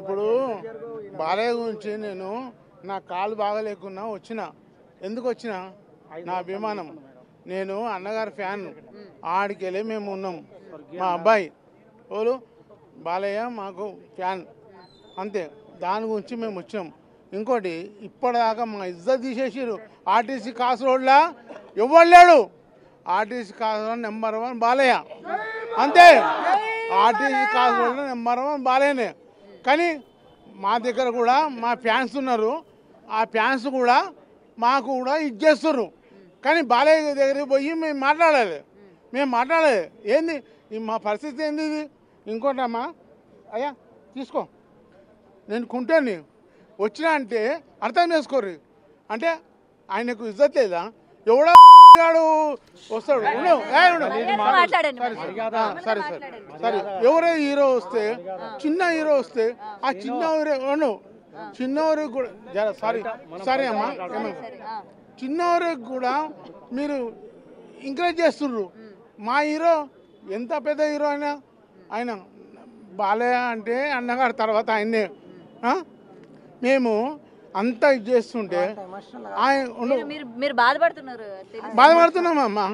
ఇప్పుడు బాలయ్య గురించి నేను నా కాలు బాగలేకున్నా వచ్చిన. ఎందుకు వచ్చిన? నా అభిమానం. నేను అన్నగారి ఫ్యాన్. ఆడికెళ్ళి మేము ఉన్నాం. మా అబ్బాయి ఓలు బాలయ్య మాకు ఫ్యాన్ అంతే. దాని గురించి మేము వచ్చాం. ఇంకోటి ఇప్పటిదాకా మా ఇజ్జత్ తీసేసారు. ఆర్టీసీ కాసు రోడ్లా ఎవరు లేడు. ఆర్టీసీ కాసు రోడ్ నెంబర్ 1 బాలయ్య అంతే. ఆర్టీసీ కాసు రోడ్ నెంబర్ 1 బాలయ్యనే. కానీ మా దగ్గర కూడా మా ఫ్యాన్స్ ఉన్నారు. ఆ ఫ్యాన్స్ కూడా మాకు కూడా ఇచ్చేస్తున్నారు. కానీ బాలయ్య దగ్గరికి పోయి మేము మాట్లాడాలి. ఏంది మా పరిస్థితి ఏంది ఇది? ఇంకోటమ్మా అయ్యా తీసుకో, నేను కుంటాను వచ్చినా అంటే అర్థం చేసుకోరు. అంటే ఆయనకు ఇజ్జత్ లేదా? ఎవడో వస్తాడు. సరే ఎవరో హీరో వస్తే, చిన్న హీరో వస్తే ఆ చిన్న చిన్నవారికి కూడా సరే అమ్మా, చిన్నవారికి కూడా మీరు ఎంకరేజ్ చేస్తున్నారు. మా హీరో ఎంత పెద్ద హీరో అయినా ఆయన బాలయ్య అంటే అన్నగారు తర్వాత ఆయన్నే. మేము అంతా ఇది చేస్తుంటే బాధపడుతున్నామమ్మా.